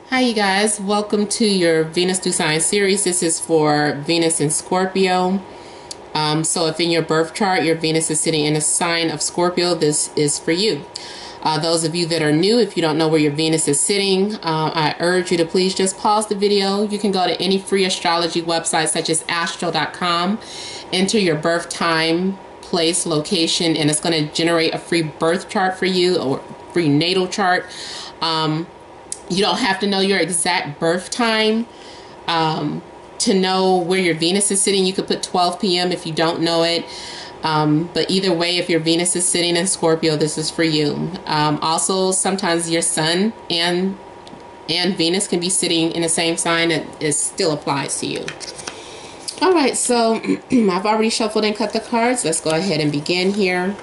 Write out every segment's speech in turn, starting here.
Hi you guys, welcome to your Venus through Sign series. This is for Venus in Scorpio. So if in your birth chart your Venus is sitting in a sign of Scorpio, this is for you. Those of you that are new, if you don't know where your Venus is sitting, I urge you to please just pause the video. You can go to any free astrology website such as astro.com, enter your birth time, place, location, and it's going to generate a free birth chart for you or free natal chart. You don't have to know your exact birth time to know where your Venus is sitting. You could put 12 p.m. if you don't know it. But either way, if your Venus is sitting in Scorpio, this is for you. Also, sometimes your Sun and Venus can be sitting in the same sign. It still applies to you. All right, so I've already shuffled and cut the cards. Let's go ahead and begin here.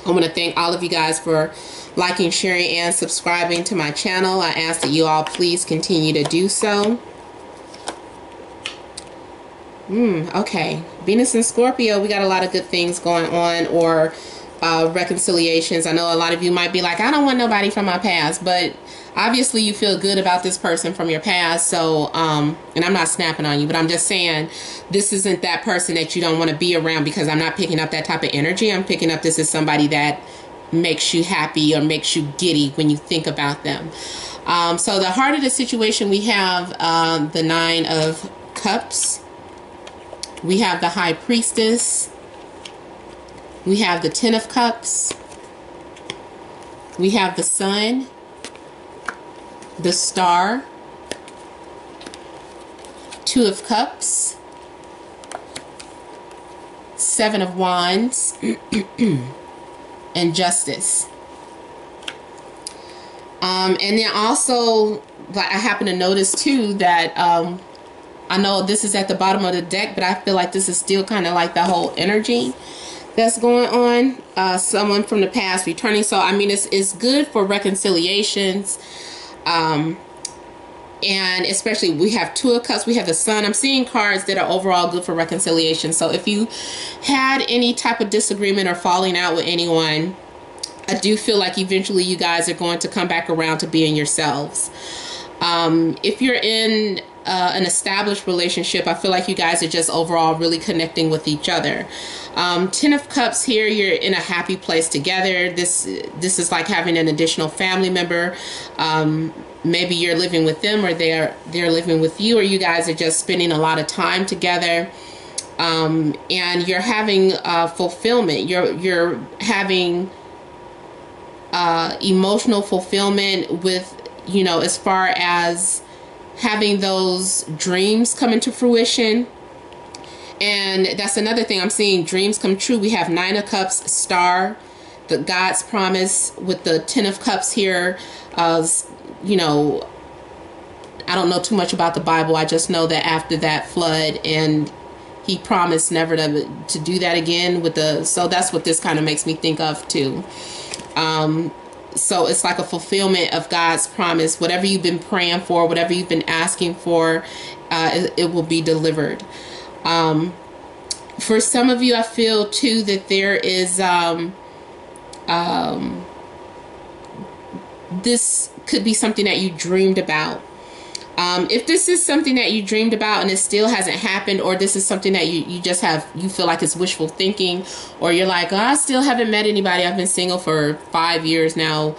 I want to thank all of you guys for liking, sharing, and subscribing to my channel. I ask that you all please continue to do so. Okay, Venus and Scorpio, we got a lot of good things going on, or reconciliations. I know a lot of you might be like, I don't want nobody from my past, but obviously you feel good about this person from your past. So, and I'm not snapping on you, but I'm just saying this isn't that person that you don't want to be around, because I'm not picking up that type of energy. I'm picking up this is somebody that makes you happy or makes you giddy when you think about them. So the heart of the situation, we have the Nine of Cups. We have the High Priestess. We have the Ten of Cups. We have the Sun, the Star, Two of Cups, Seven of Wands, and Justice. And then also, I happen to notice too that I know this is at the bottom of the deck, but I feel like this is still kind of like the whole energy that's going on. Someone from the past returning. So I mean, it's good for reconciliations. And especially we have Two of Cups, we have the Sun. I'm seeing cards that are overall good for reconciliation. So if you had any type of disagreement or falling out with anyone, I do feel like eventually you guys are going to come back around to being yourselves. If you're in an established relationship, I feel like you guys are just overall really connecting with each other. Ten of Cups here, you're in a happy place together. This is like having an additional family member. Maybe you're living with them, or they're living with you, or you guys are just spending a lot of time together. And you're having fulfillment. You're having emotional fulfillment with, you know, as far as having those dreams come into fruition. And that's another thing I'm seeing, dreams come true. We have Nine of Cups, Star, the God's promise with the Ten of Cups here. You know, I don't know too much about the Bible. I just know that after that flood, and he promised never to do that again with the, so that's what this kind of makes me think of too. So it's like a fulfillment of God's promise. Whatever you've been praying for, whatever you've been asking for, it will be delivered. For some of you, I feel too that there is this could be something that you dreamed about. If this is something that you dreamed about and it still hasn't happened, or this is something that you feel like it's wishful thinking, or you're like, oh, I still haven't met anybody, I've been single for 5 years now,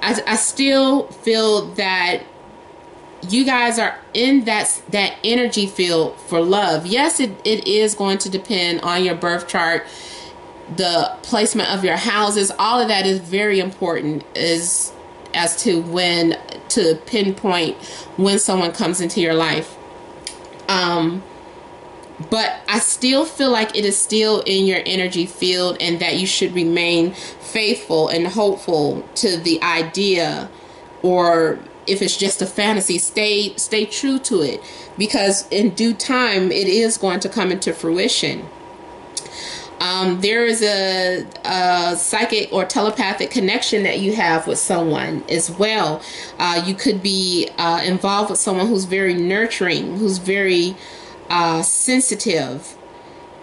I still feel that you guys are in that energy field for love. Yes, it is going to depend on your birth chart, the placement of your houses. All of that is very important as to when to pinpoint when someone comes into your life. But I still feel like it is still in your energy field, and that you should remain faithful and hopeful to the idea, or if it's just a fantasy, stay true to it, because in due time it is going to come into fruition. There is a psychic or telepathic connection that you have with someone as well. You could be involved with someone who's very nurturing, who's very sensitive.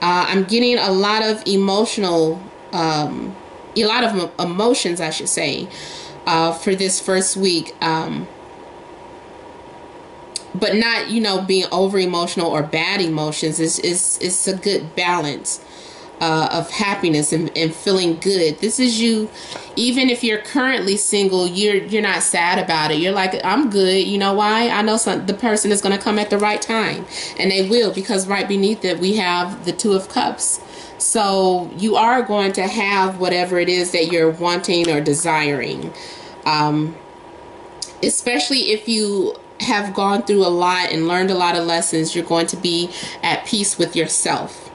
I'm getting a lot of emotional, a lot of emotions, I should say, for this first week. but not, you know, being over emotional or bad emotions. It's a good balance of happiness and feeling good. This is you, even if you're currently single, you're not sad about it. You're like, I'm good. You know why? I know the person is going to come at the right time, and they will, because right beneath it we have the Two of Cups. So you are going to have whatever it is that you're wanting or desiring, especially if you have gone through a lot and learned a lot of lessons. You're going to be at peace with yourself.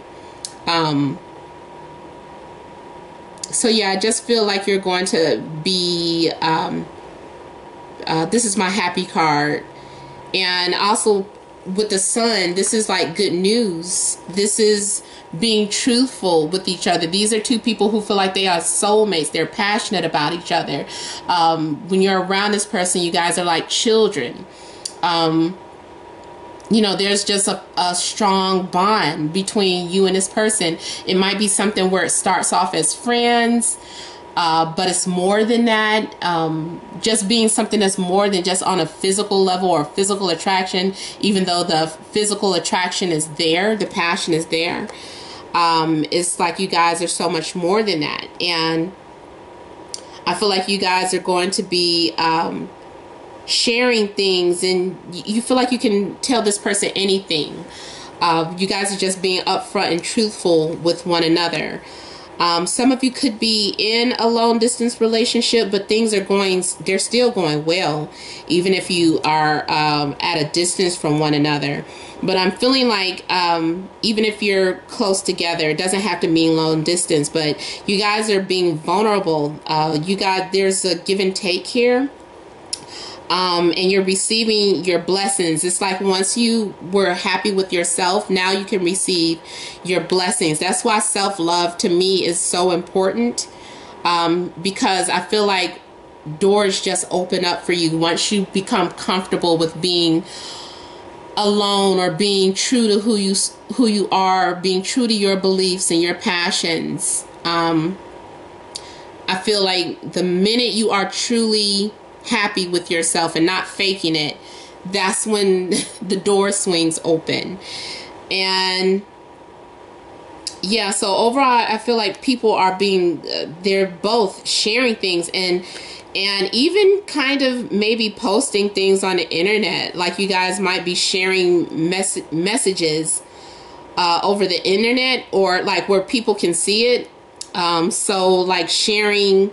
So yeah, I just feel like you're going to be, this is my happy card. And also with the Sun, this is like good news. This is being truthful with each other. These are two people who feel like they are soulmates. They're passionate about each other. When you're around this person, you guys are like children. You know, there's just a strong bond between you and this person. It might be something where it starts off as friends, but it's more than that. Just being something that's more than just on a physical level or physical attraction, even though the physical attraction is there, the passion is there. It's like you guys are so much more than that. And I feel like you guys are going to be sharing things, and you feel like you can tell this person anything. You guys are just being upfront and truthful with one another. Some of you could be in a long distance relationship, but things are they're still going well, even if you are at a distance from one another. But I'm feeling like even if you're close together, it doesn't have to mean long distance, but you guys are being vulnerable. There's a give and take here. And you're receiving your blessings. It's like once you were happy with yourself, now you can receive your blessings. That's why self-love to me is so important, because I feel like doors just open up for you once you become comfortable with being alone, or being true to who you are, being true to your beliefs and your passions. I feel like the minute you are truly happy with yourself and not faking it, that's when the door swings open. And yeah, so overall I feel like people are they're both sharing things and even kind of maybe posting things on the internet. Like you guys might be sharing messages over the internet, or like where people can see it. So like sharing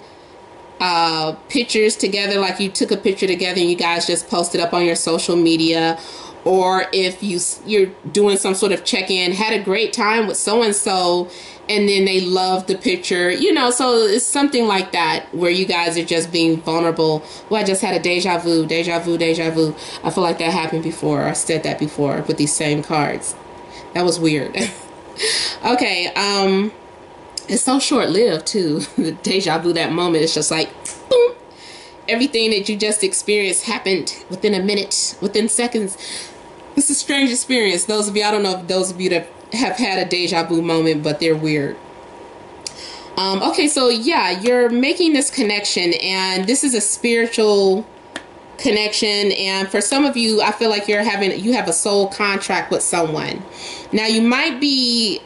pictures together, like you took a picture together and you guys just posted up on your social media. Or if you're doing some sort of check-in, had a great time with so-and-so, and then they love the picture, you know. So it's something like that where you guys are just being vulnerable. Well, I just had a deja vu. I feel like that happened before. I said that before with these same cards. That was weird. Okay, it's so short-lived too. The deja vu, that moment, it's just like boom. Everything that you just experienced happened within a minute, within seconds. It's a strange experience. Those of you, I don't know if those of you that have had a deja vu moment, but they're weird. Okay, so yeah, you're making this connection, and this is a spiritual connection. And for some of you, I feel like you have a soul contract with someone. Now you might be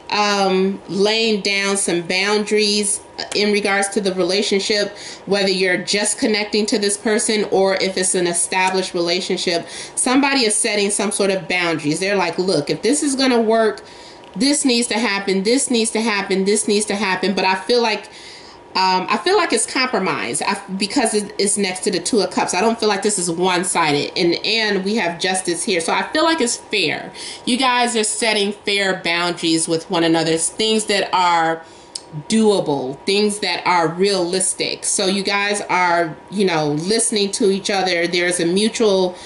laying down some boundaries in regards to the relationship, whether you're just connecting to this person or if it's an established relationship. Somebody is setting some sort of boundaries. They're like, look, if this is gonna work, this needs to happen, this needs to happen, this needs to happen. But I feel like it's compromise because it's next to the Two of Cups. I don't feel like this is one-sided, and we have justice here. So I feel like it's fair. You guys are setting fair boundaries with one another, things that are doable, things that are realistic. So you guys are, you know, listening to each other. There's a mutual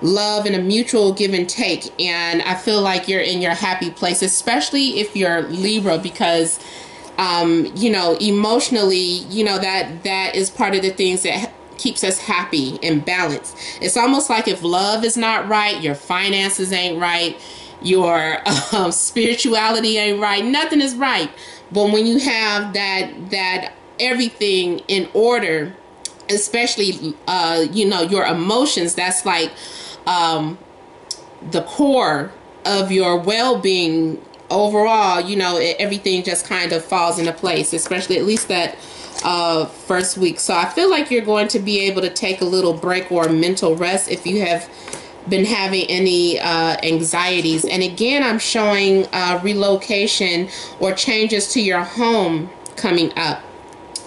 love and a mutual give and take, and I feel like you're in your happy place, especially if you're Libra, because you know, emotionally, you know, that is part of the things that keeps us happy and balanced. It's almost like if love is not right, your finances ain't right, your spirituality ain't right, nothing is right. But when you have that everything in order, especially you know, your emotions, that's like the core of your well-being overall, you know, everything just kind of falls into place, especially at least that first week. So I feel like you're going to be able to take a little break or mental rest if you have been having any anxieties. And again, I'm showing relocation or changes to your home coming up.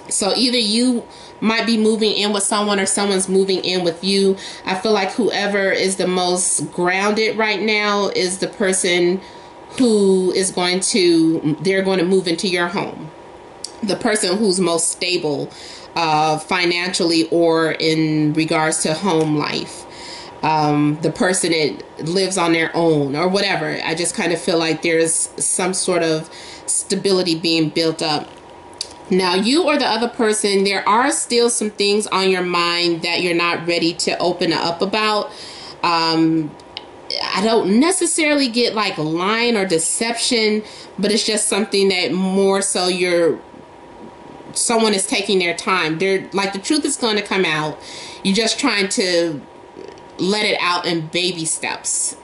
So either you might be moving in with someone or someone's moving in with you. I feel like whoever is the most grounded right now is the person who is going to, they're going to move into your home. The person who's most stable financially or in regards to home life. The person that lives on their own or whatever. I just kind of feel like there's some sort of stability being built up. Now, you or the other person, there are still some things on your mind that you're not ready to open up about. I don't necessarily get like lying or deception, but it's just something that more so someone is taking their time. They're like, the truth is going to come out. You're just trying to let it out in baby steps.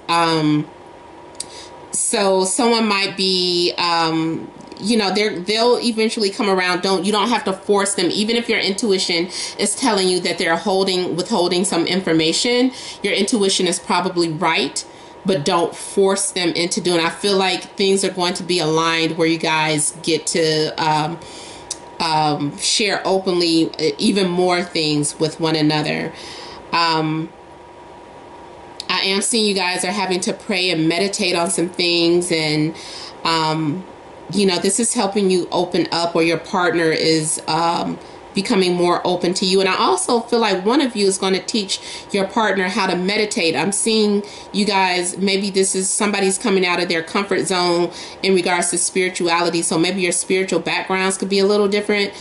So someone might be, you know, they'll eventually come around. You don't have to force them. Even if your intuition is telling you that they're withholding some information, your intuition is probably right, but don't force them into doing it. I feel like things are going to be aligned where you guys get to share openly even more things with one another. I am seeing you guys are having to pray and meditate on some things, and you know, this is helping you open up, or your partner is becoming more open to you. And I also feel like one of you is going to teach your partner how to meditate. I'm seeing you guys, maybe this is somebody's coming out of their comfort zone in regards to spirituality. So maybe your spiritual backgrounds could be a little different.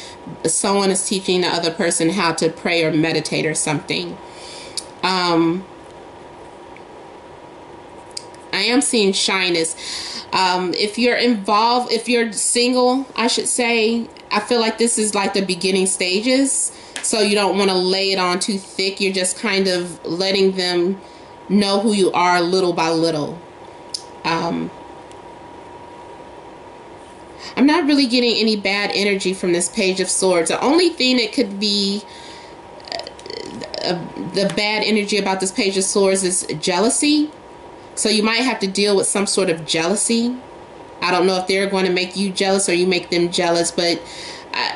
Someone is teaching the other person how to pray or meditate or something. I am seeing shyness. If you're involved, if you're single, I should say, I feel like this is like the beginning stages. So you don't want to lay it on too thick. You're just kind of letting them know who you are little by little. I'm not really getting any bad energy from this Page of Swords. The only thing that could be the bad energy about this Page of Swords is jealousy. So you might have to deal with some sort of jealousy. I don't know if they're going to make you jealous or you make them jealous, but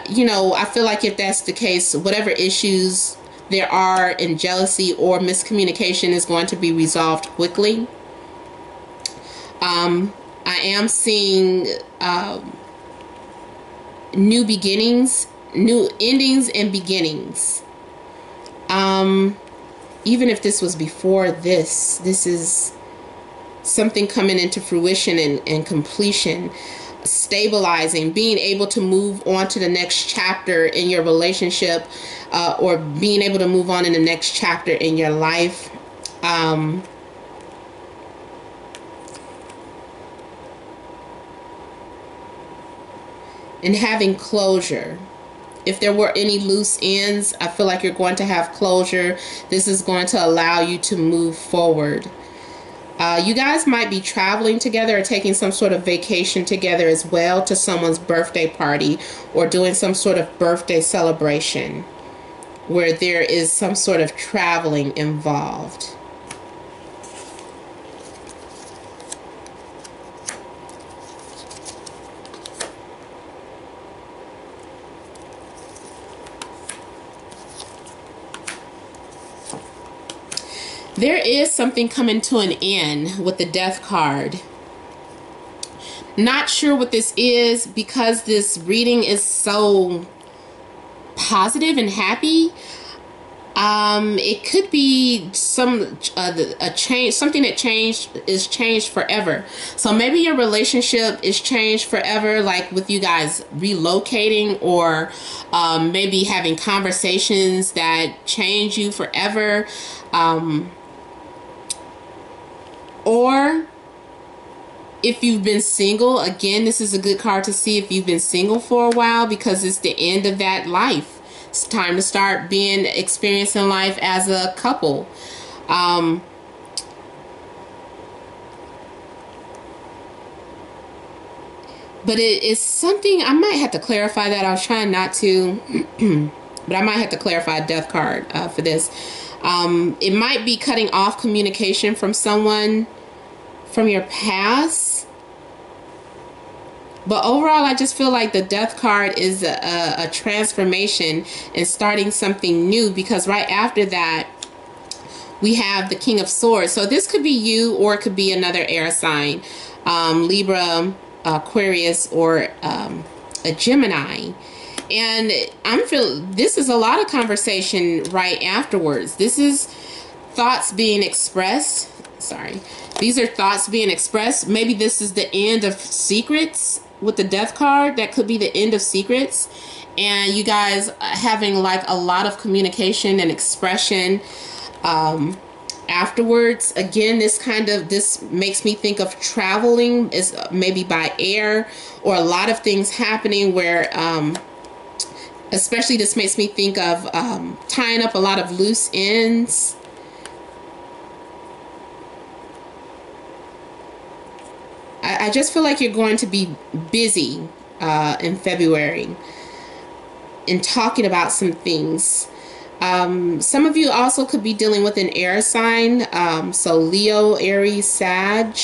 you know, I feel like if that's the case, whatever issues there are in jealousy or miscommunication is going to be resolved quickly. I am seeing new beginnings, new endings and beginnings. Even if this was before this is something coming into fruition and completion, stabilizing, being able to move on to the next chapter in your relationship, or being able to move on in the next chapter in your life. And having closure. If there were any loose ends, I feel like you're going to have closure. This is going to allow you to move forward. You guys might be traveling together or taking some sort of vacation together as well to someone's birthday party, or doing some sort of birthday celebration where there is some sort of traveling involved. There is something coming to an end with the Death card. Not sure what this is because this reading is so positive and happy. It could be a change, something that is changed forever. So maybe your relationship is changed forever, like with you guys relocating, or maybe having conversations that change you forever. Or if you've been single, again, this is a good card to see if you've been single for a while, because it's the end of that life. It's time to start experiencing life as a couple. But it is something, I might have to clarify that. I was trying not to, but I might have to clarify a death card for this. It might be cutting off communication from someone from your past. But overall, I just feel like the death card is a transformation and starting something new, because right after that, we have the King of Swords. So this could be you, or it could be another air sign, Libra, Aquarius, or a Gemini. And I'm feeling this is a lot of conversation right afterwards. This is thoughts being expressed. Sorry. These are thoughts being expressed. Maybe this is the end of secrets with the death card. That could be the end of secrets. And you guys having like a lot of communication and expression afterwards. Again, this makes me think of traveling, is maybe by air, or a lot of things happening where especially this makes me think of tying up a lot of loose ends. I just feel like you're going to be busy in February in talking about some things. Some of you also could be dealing with an air sign, so Leo, Aries, Sag.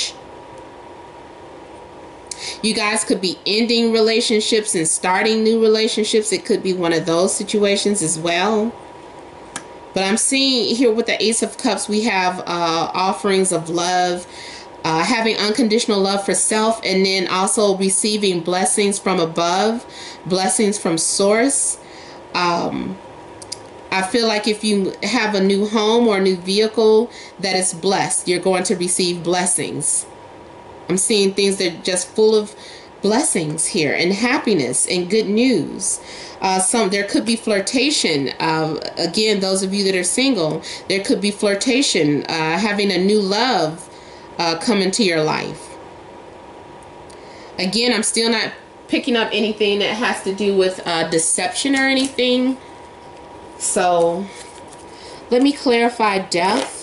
You guys could be ending relationships and starting new relationships. It could be one of those situations as well. But I'm seeing here with the Ace of Cups, we have offerings of love, having unconditional love for self, and then also receiving blessings from above, blessings from source. I feel like if you have a new home or a new vehicle that is blessed, you're going to receive blessings. I'm seeing things that are just full of blessings here, and happiness and good news. There could be flirtation. Again, those of you that are single, there could be flirtation, having a new love come into your life. Again, I'm still not picking up anything that has to do with deception or anything. So let me clarify death.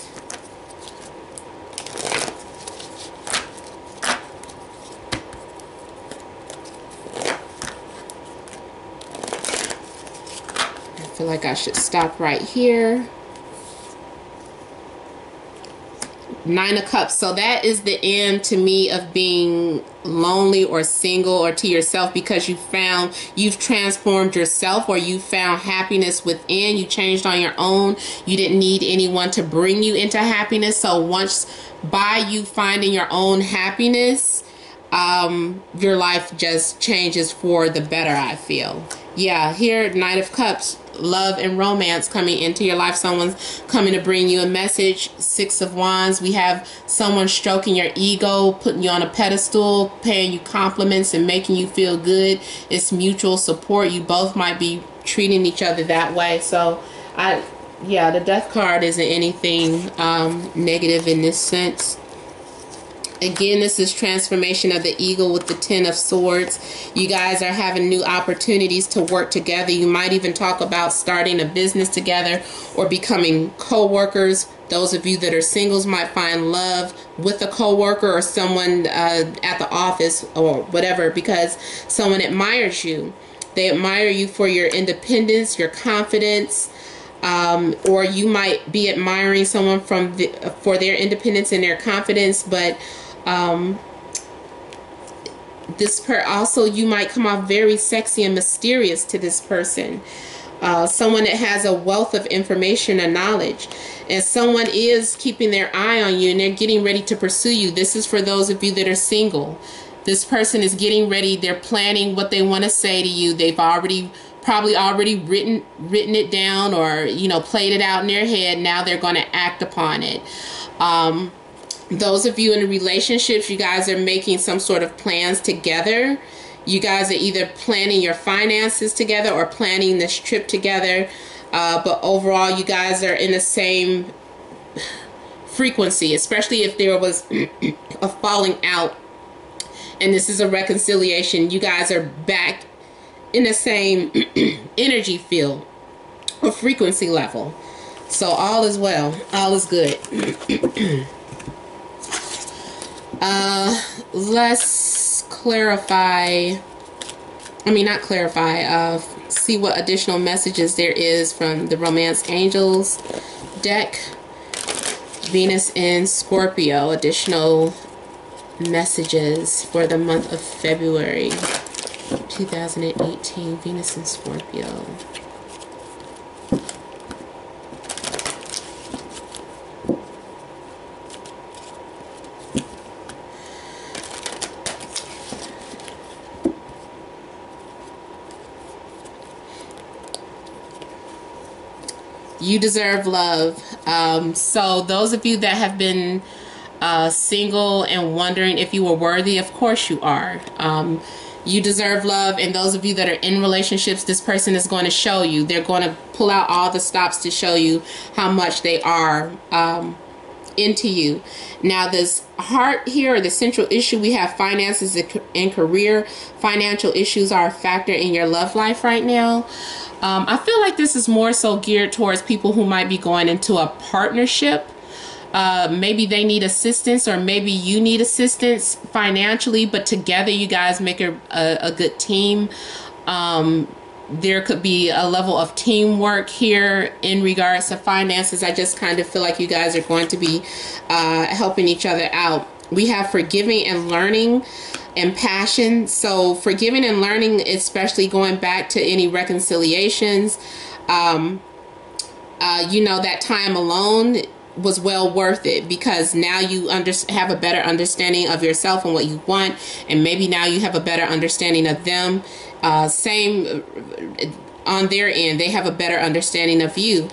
I feel like I should stop right here. Nine of Cups. So that is the end to me of being lonely or single, or to yourself, because you've transformed yourself, or you found happiness within. You changed on your own. You didn't need anyone to bring you into happiness. So once by you finding your own happiness, your life just changes for the better, I feel. Yeah, here, Knight of Cups, love and romance coming into your life. Someone's coming to bring you a message. Six of Wands, we have someone stroking your ego, putting you on a pedestal, paying you compliments and making you feel good. It's mutual support. You both might be treating each other that way. So yeah, the death card isn't anything negative in this sense. Again, this is transformation of the eagle with the Ten of Swords. You guys are having new opportunities to work together. You might even talk about starting a business together or becoming co-workers. Those of you that are singles might find love with a co-worker or someone at the office or whatever, because someone admires you. They admire you for your independence, your confidence, or you might be admiring someone for their independence and their confidence, but also you might come off very sexy and mysterious to this person. Someone that has a wealth of information and knowledge, and someone is keeping their eye on you and they're getting ready to pursue you. This is for those of you that are single. This person is getting ready. They're planning what they want to say to you. They've probably already written it down, or played it out in their head. Now they're going to act upon it. Those of you in relationships, you guys are making some sort of plans together. You guys are either planning your finances together or planning this trip together. But overall, you guys are in the same frequency, especially if there was a falling out and this is a reconciliation. You guys are back in the same energy field or frequency level. So all is well. All is good. Let's clarify, not clarify, see what additional messages there is from the Romance Angels deck. Venus in Scorpio, additional messages for the month of February 2018. Venus in Scorpio. You deserve love. So those of you that have been single and wondering if you were worthy, of course you are. You deserve love. And those of you that are in relationships, this person is going to show you. They're going to pull out all the stops to show you how much they are into you. Now this heart here, the central issue, we have finances and career. Financial issues are a factor in your love life right now. I feel like this is more so geared towards people who might be going into a partnership. Maybe they need assistance, or maybe you need assistance financially, but together you guys make a good team. There could be a level of teamwork here in regards to finances. I just kind of feel like you guys are going to be helping each other out. We have forgiving and learning and passion. So forgiving and learning, especially going back to any reconciliations, you know, that time alone was well worth it, because now you have a better understanding of yourself and what you want, and maybe now you have a better understanding of them. Same on their end, they have a better understanding of you.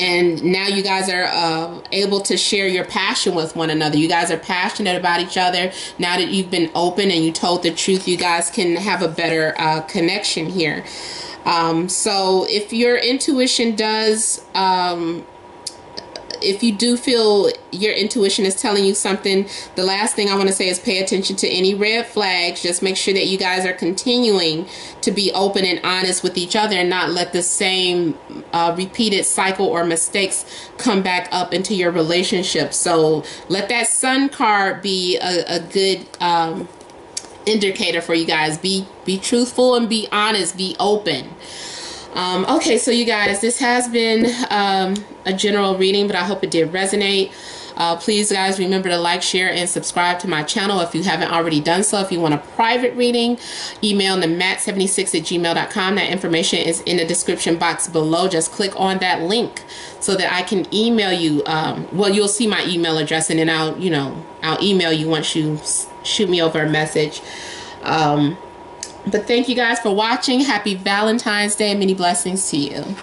And now you guys are able to share your passion with one another. You guys are passionate about each other. Now that you've been open and you told the truth, you guys can have a better connection here. So if your intuition does, if you do feel your intuition is telling you something, the last thing I want to say is pay attention to any red flags. Just make sure that you guys are continuing to be open and honest with each other, and not let the same repeated cycle or mistakes come back up into your relationship. So let that Sun card be a good indicator for you guys. Be truthful and be honest. Be open. Okay, so you guys, this has been a general reading, but I hope it did resonate. Please, guys, remember to like, share, and subscribe to my channel if you haven't already done so. If you want a private reading, email namat76@gmail.com. That information is in the description box below. Just click on that link so that I can email you. Well, you'll see my email address, and then I'll email you once you shoot me over a message. But thank you guys for watching. Happy Valentine's Day and many blessings to you.